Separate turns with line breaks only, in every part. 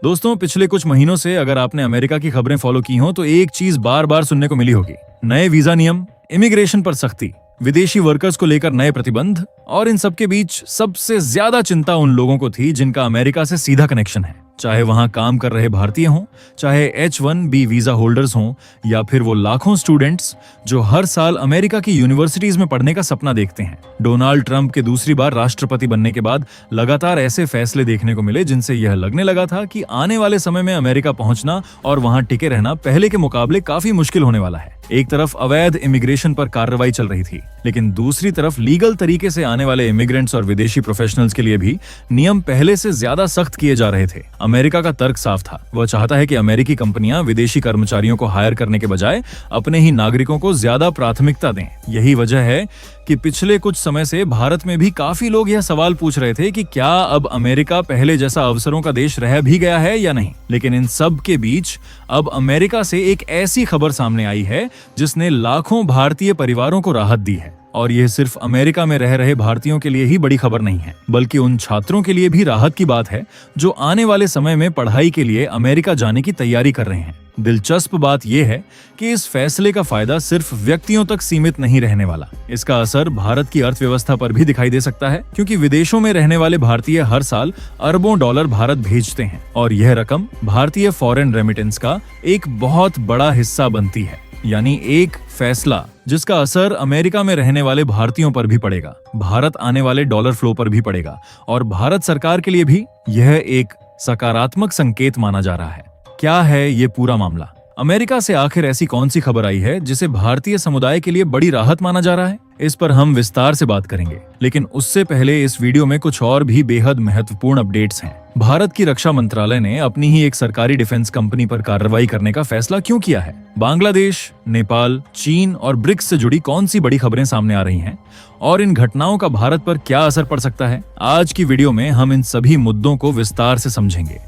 दोस्तों, पिछले कुछ महीनों से अगर आपने अमेरिका की खबरें फॉलो की हो तो एक चीज बार बार सुनने को मिली होगी। नए वीजा नियम, इमिग्रेशन पर सख्ती, विदेशी वर्कर्स को लेकर नए प्रतिबंध, और इन सबके बीच सबसे ज्यादा चिंता उन लोगों को थी जिनका अमेरिका से सीधा कनेक्शन है। चाहे वहां काम कर रहे भारतीय हों, चाहे H-1B वीजा होल्डर्स हों, या फिर वो लाखों स्टूडेंट्स जो हर साल अमेरिका की यूनिवर्सिटीज में पढ़ने का सपना देखते हैं। डोनाल्ड ट्रंप के दूसरी बार राष्ट्रपति बनने के बाद लगातार ऐसे फैसले देखने को मिले जिनसे यह लगने लगा था कि आने वाले समय में अमेरिका पहुंचना और वहां टिके रहना पहले के मुकाबले काफी मुश्किल होने वाला है। एक तरफ अवैध इमिग्रेशन पर कार्रवाई चल रही थी, लेकिन दूसरी तरफ लीगल तरीके से आने वाले इमिग्रेंट्स और विदेशी प्रोफेशनल्स के लिए भी नियम पहले से ज्यादा सख्त किए जा रहे थे। अमेरिका का तर्क साफ था, वह चाहता है कि अमेरिकी कंपनियां विदेशी कर्मचारियों को हायर करने के बजाय अपने ही नागरिकों को ज्यादा प्राथमिकता दें। यही वजह है कि पिछले कुछ समय से भारत में भी काफी लोग यह सवाल पूछ रहे थे कि क्या अब अमेरिका पहले जैसा अवसरों का देश रह भी गया है या नहीं। लेकिन इन सब के बीच अब अमेरिका से एक ऐसी खबर सामने आई है जिसने लाखों भारतीय परिवारों को राहत दी है। और यह सिर्फ अमेरिका में रह रहे भारतीयों के लिए ही बड़ी खबर नहीं है, बल्कि उन छात्रों के लिए भी राहत की बात है जो आने वाले समय में पढ़ाई के लिए अमेरिका जाने की तैयारी कर रहे हैं। दिलचस्प बात यह है कि इस फैसले का फायदा सिर्फ व्यक्तियों तक सीमित नहीं रहने वाला। इसका असर भारत की अर्थव्यवस्था पर भी दिखाई दे सकता है, क्योंकि विदेशों में रहने वाले भारतीय हर साल अरबों डॉलर भारत भेजते हैं और यह रकम भारतीय फॉरेन रेमिटेंस का एक बहुत बड़ा हिस्सा बनती है। यानी एक फैसला जिसका असर अमेरिका में रहने वाले भारतीयों पर भी पड़ेगा, भारत आने वाले डॉलर फ्लो पर भी पड़ेगा, और भारत सरकार के लिए भी यह एक सकारात्मक संकेत माना जा रहा है। क्या है ये पूरा मामला? अमेरिका से आखिर ऐसी कौन सी खबर आई है जिसे भारतीय समुदाय के लिए बड़ी राहत माना जा रहा है? इस पर हम विस्तार से बात करेंगे, लेकिन उससे पहले इस वीडियो में कुछ और भी बेहद महत्वपूर्ण अपडेट्स हैं। भारत की रक्षा मंत्रालय ने अपनी ही एक सरकारी डिफेंस कंपनी पर कार्रवाई करने का फैसला क्यों किया है? बांग्लादेश, नेपाल, चीन और ब्रिक्स से जुड़ी कौन सी बड़ी खबरें सामने आ रही हैं? और इन घटनाओं का भारत पर क्या असर पड़ सकता है? आज की वीडियो में हम इन सभी मुद्दों को विस्तार से समझेंगे।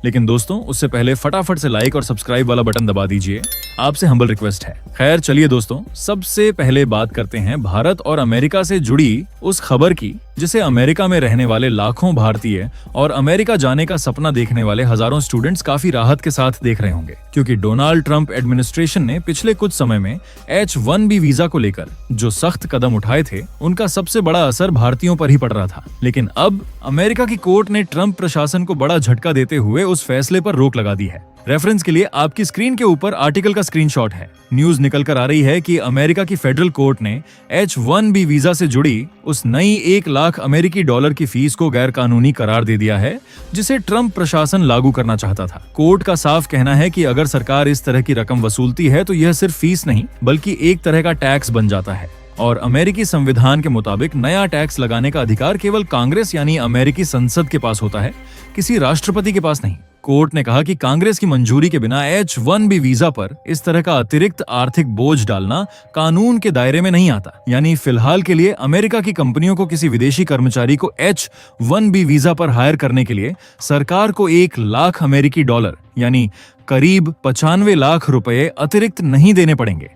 लेकिन दोस्तों, उससे पहले फटाफट से लाइक और सब्सक्राइब वाला बटन दबा दीजिए, आपसे हम्बल रिक्वेस्ट है। खैर चलिए दोस्तों, सबसे पहले बात करते हैं भारत और अमेरिका से जुड़ी उस खबर की जिसे अमेरिका में रहने वाले लाखों भारतीय और अमेरिका जाने का सपना देखने वाले हजारों स्टूडेंट्स काफी राहत के साथ देख रहे होंगे, क्योंकि डोनाल्ड ट्रंप एडमिनिस्ट्रेशन ने पिछले कुछ समय में H-1B वीजा को लेकर जो सख्त कदम उठाए थे उनका सबसे बड़ा असर भारतीयों पर ही पड़ रहा था। लेकिन अब अमेरिका की कोर्ट ने ट्रंप प्रशासन को बड़ा झटका देते हुए उस फैसले पर रोक लगा दी है। रेफरेंस के लिए आपकी स्क्रीन के ऊपर आर्टिकल का स्क्रीनशॉट है। न्यूज निकल कर आ रही है कि अमेरिका की फेडरल कोर्ट ने H-1B वीजा से जुड़ी उस नई 1 लाख अमेरिकी डॉलर की फीस को गैर कानूनी करार दे दिया है, जिसे ट्रंप प्रशासन लागू करना चाहता था। कोर्ट का साफ कहना है कि अगर सरकार इस तरह की रकम वसूलती है तो यह सिर्फ फीस नहीं बल्कि एक तरह का टैक्स बन जाता है, और अमेरिकी संविधान के मुताबिक नया टैक्स लगाने का अधिकार केवल कांग्रेस यानी अमेरिकी संसद के पास होता है, किसी राष्ट्रपति के पास नहीं। कोर्ट ने कहा कि कांग्रेस की मंजूरी के बिना H-1B वीजा पर इस तरह का अतिरिक्त आर्थिक बोझ डालना कानून के दायरे में नहीं आता। यानी फिलहाल के लिए अमेरिका की कंपनियों को किसी विदेशी कर्मचारी को H-1B वीजा पर हायर करने के लिए सरकार को 1 लाख अमेरिकी डॉलर यानी करीब 95 लाख रुपए अतिरिक्त नहीं देने पड़ेंगे।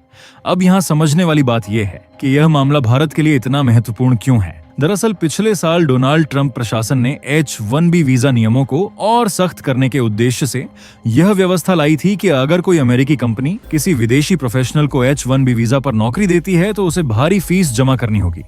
अब यहाँ समझने वाली बात यह है कि यह मामला भारत के लिए इतना महत्वपूर्ण क्यों है। दरअसल पिछले साल डोनाल्ड ट्रंप प्रशासन ने H-1B वीजा नियमों को और सख्त करने के उद्देश्य से यह व्यवस्था लाई थी कि अगर कोई अमेरिकी कंपनी किसी विदेशी प्रोफेशनल को H-1B वीजा पर नौकरी देती है तो उसे भारी फीस जमा करनी होगी।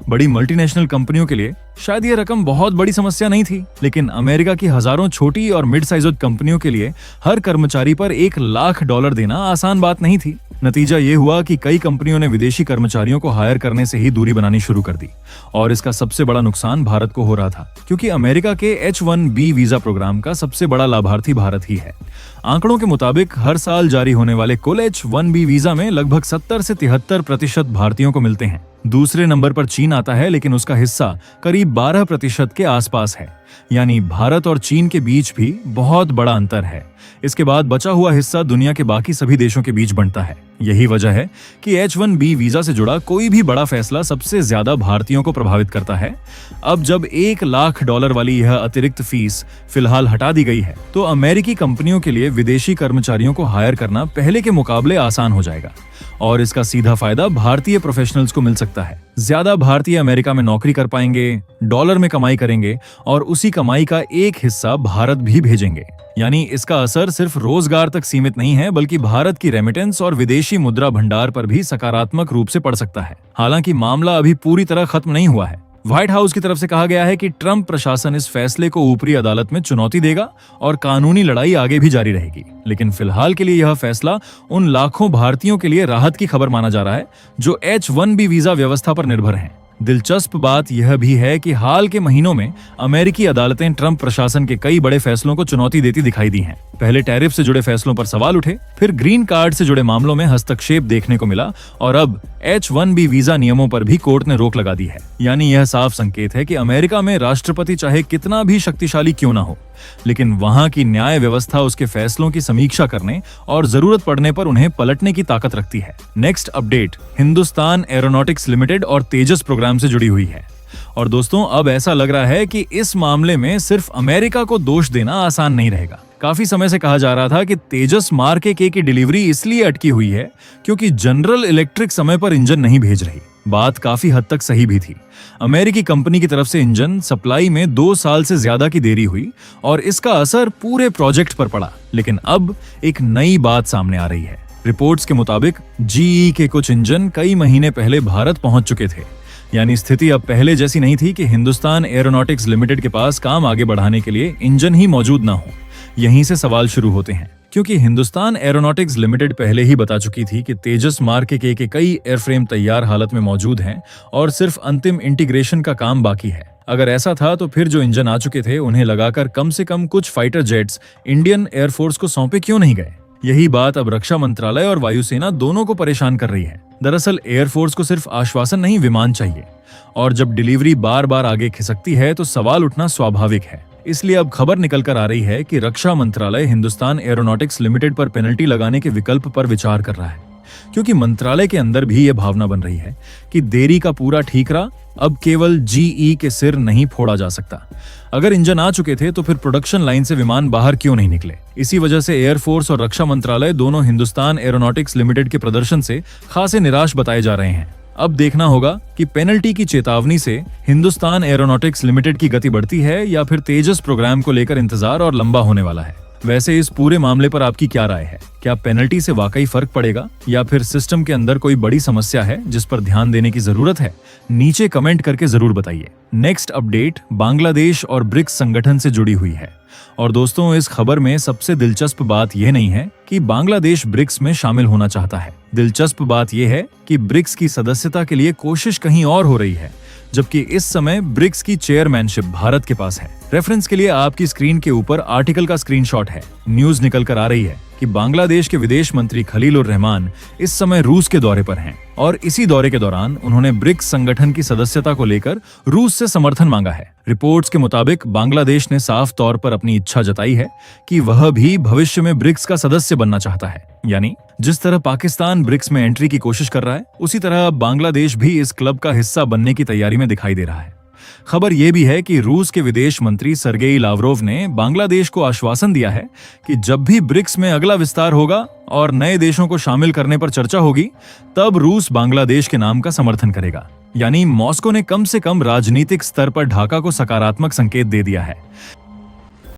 बड़ी मल्टीनेशनल कंपनियों के लिए शायद यह रकम बहुत बड़ी समस्या नहीं थी, लेकिन अमेरिका की हजारों छोटी और मिड साइज कंपनियों के लिए हर कर्मचारी पर 1 लाख डॉलर देना आसान बात नहीं थी। नतीजा ये हुआ कि कई कंपनियों ने विदेशी कर्मचारियों को हायर करने से ही दूरी बनानी शुरू कर दी, और इसका सबसे बड़ा नुकसान भारत को हो रहा था, क्योंकि अमेरिका के H-1B वीजा प्रोग्राम का सबसे बड़ा लाभार्थी भारत ही है। आंकड़ों के मुताबिक हर साल जारी होने वाले कुल H-1B वीजा में लगभग 70 से 73% भारतीयों को मिलते हैं। दूसरे नंबर पर चीन आता है, लेकिन उसका हिस्सा करीब 12% के आसपास है। यानी भारत और चीन के बीच भी बहुत बड़ा अंतर है। इसके बाद बचा हुआ हिस्सा दुनिया के बाकी सभी देशों के बीच बंटता है। यही वजह है कि H1B वीजा से जुड़ा कोई भी बड़ा फैसला सबसे ज्यादा भारतीयों को प्रभावित करता है। अब जब $1 लाख वाली यह अतिरिक्त फीस फिलहाल हटा दी गई है, तो अमेरिकी कंपनियों के लिए विदेशी कर्मचारियों को हायर करना पहले के मुकाबले आसान हो जाएगा और इसका सीधा फायदा भारतीय प्रोफेशनल्स को मिल सकता है। ज्यादा भारतीय अमेरिका में नौकरी कर पाएंगे, डॉलर में कमाई करेंगे और उसी कमाई का एक हिस्सा भारत भी भेजेंगे। यानी इसका असर सिर्फ रोजगार तक सीमित नहीं है, बल्कि भारत की रेमिटेंस और विदेशी मुद्रा भंडार पर भी सकारात्मक रूप से पड़ सकता है। हालांकि मामला अभी पूरी तरह खत्म नहीं हुआ है। व्हाइट हाउस की तरफ से कहा गया है कि ट्रंप प्रशासन इस फैसले को ऊपरी अदालत में चुनौती देगा और कानूनी लड़ाई आगे भी जारी रहेगी। लेकिन फिलहाल के लिए यह फैसला उन लाखों भारतीयों के लिए राहत की खबर माना जा रहा है जो H1B वीजा व्यवस्था पर निर्भर हैं। दिलचस्प बात यह भी है कि हाल के महीनों में अमेरिकी अदालतें ट्रंप प्रशासन के कई बड़े फैसलों को चुनौती देती दिखाई दी हैं। पहले टैरिफ से जुड़े फैसलों पर सवाल उठे, फिर ग्रीन कार्ड से जुड़े मामलों में हस्तक्षेप देखने को मिला और अब H1B वीजा नियमों पर भी कोर्ट ने रोक लगा दी है। यानी यह साफ संकेत है कि अमेरिका में राष्ट्रपति चाहे कितना भी शक्तिशाली क्यों ना हो, लेकिन वहां की न्याय व्यवस्था उसके फैसलों की समीक्षा करने और जरूरत पड़ने पर उन्हें पलटने की ताकत रखती है। Next update Hindustan aeronautics limited और तेजस प्रोग्राम से जुड़ी हुई है। और दोस्तों, अब ऐसा लग रहा है कि इस मामले में सिर्फ अमेरिका को दोष देना आसान नहीं रहेगा। काफी समय से कहा जा रहा था कि तेजस मार्क ए की डिलीवरी इसलिए अटकी हुई है क्योंकि जनरल इलेक्ट्रिक समय पर इंजन नहीं भेज रही। बात काफी हद तक सही भी थी। अमेरिकी कंपनी की तरफ से इंजन सप्लाई में 2 साल से ज्यादा की देरी हुई और इसका असर पूरे प्रोजेक्ट पर पड़ा। लेकिन अब एक नई बात सामने आ रही है। रिपोर्ट्स के मुताबिक GE के कुछ इंजन कई महीने पहले भारत पहुंच चुके थे। यानी स्थिति अब पहले जैसी नहीं थी कि हिंदुस्तान एरोनॉटिक्स लिमिटेड के पास काम आगे बढ़ाने के लिए इंजन ही मौजूद ना हो। यहीं से सवाल शुरू होते हैं, क्योंकि हिंदुस्तान एरोनॉटिक्स लिमिटेड पहले ही बता चुकी थी कि तेजस मार्क ए के कई एयरफ्रेम तैयार हालत में मौजूद हैं और सिर्फ अंतिम इंटीग्रेशन का काम बाकी है। अगर ऐसा था तो फिर जो इंजन आ चुके थे उन्हें लगाकर कम से कम कुछ फाइटर जेट्स इंडियन एयरफोर्स को सौंपे क्यों नहीं गए? यही बात अब रक्षा मंत्रालय और वायुसेना दोनों को परेशान कर रही है। दरअसल एयरफोर्स को सिर्फ आश्वासन नहीं, विमान चाहिए, और जब डिलीवरी बार बार आगे खिसकती है तो सवाल उठना स्वाभाविक है। इसलिए अब खबर निकल कर आ रही है कि रक्षा मंत्रालय हिंदुस्तान एरोनॉटिक्स लिमिटेड पर पेनल्टी लगाने के विकल्प पर विचार कर रहा है, क्योंकि मंत्रालय के अंदर भी यह भावना बन रही है कि देरी का पूरा ठीकरा अब केवल GE के सिर नहीं फोड़ा जा सकता। अगर इंजन आ चुके थे तो फिर प्रोडक्शन लाइन से विमान बाहर क्यों नहीं निकले? इसी वजह से एयरफोर्स और रक्षा मंत्रालय दोनों हिंदुस्तान एरोनॉटिक्स लिमिटेड के प्रदर्शन से खासे निराश बताए जा रहे हैं। अब देखना होगा कि पेनल्टी की चेतावनी से हिंदुस्तान एरोनॉटिक्स लिमिटेड की गति बढ़ती है या फिर तेजस प्रोग्राम को लेकर इंतजार और लंबा होने वाला है। वैसे इस पूरे मामले पर आपकी क्या राय है? क्या पेनल्टी से वाकई फर्क पड़ेगा या फिर सिस्टम के अंदर कोई बड़ी समस्या है जिस पर ध्यान देने की जरूरत है? नीचे कमेंट करके जरूर बताइए। नेक्स्ट अपडेट बांग्लादेश और ब्रिक्स संगठन से जुड़ी हुई है। और दोस्तों, इस खबर में सबसे दिलचस्प बात यह नहीं है कि बांग्लादेश ब्रिक्स में शामिल होना चाहता है। दिलचस्प बात यह है कि ब्रिक्स की सदस्यता के लिए कोशिश कहीं और हो रही है, जबकि इस समय ब्रिक्स की चेयरमैनशिप भारत के पास है। रेफरेंस के लिए आपकी स्क्रीन के ऊपर आर्टिकल का स्क्रीनशॉट है। न्यूज निकल कर आ रही है कि बांग्लादेश के विदेश मंत्री खलीलुर रहमान इस समय रूस के दौरे पर हैं और इसी दौरे के दौरान उन्होंने ब्रिक्स संगठन की सदस्यता को लेकर रूस से समर्थन मांगा है। रिपोर्ट्स के मुताबिक बांग्लादेश ने साफ तौर पर अपनी इच्छा जताई है कि वह भी भविष्य में ब्रिक्स का सदस्य बनना चाहता है। यानी जिस तरह पाकिस्तान ब्रिक्स में एंट्री की कोशिश कर रहा है, उसी तरह बांग्लादेश भी इस क्लब का हिस्सा बनने की तैयारी में दिखाई दे रहा है। खबर यह भी है कि रूस के विदेश मंत्री सर्गेई लावरोव ने बांग्लादेश को आश्वासन दिया है कि जब भी ब्रिक्स में अगला विस्तार होगा और नए देशों को शामिल करने पर चर्चा होगी, तब रूस बांग्लादेश के नाम का समर्थन करेगा। यानी मॉस्को ने कम से कम राजनीतिक स्तर पर ढाका को सकारात्मक संकेत दे दिया है।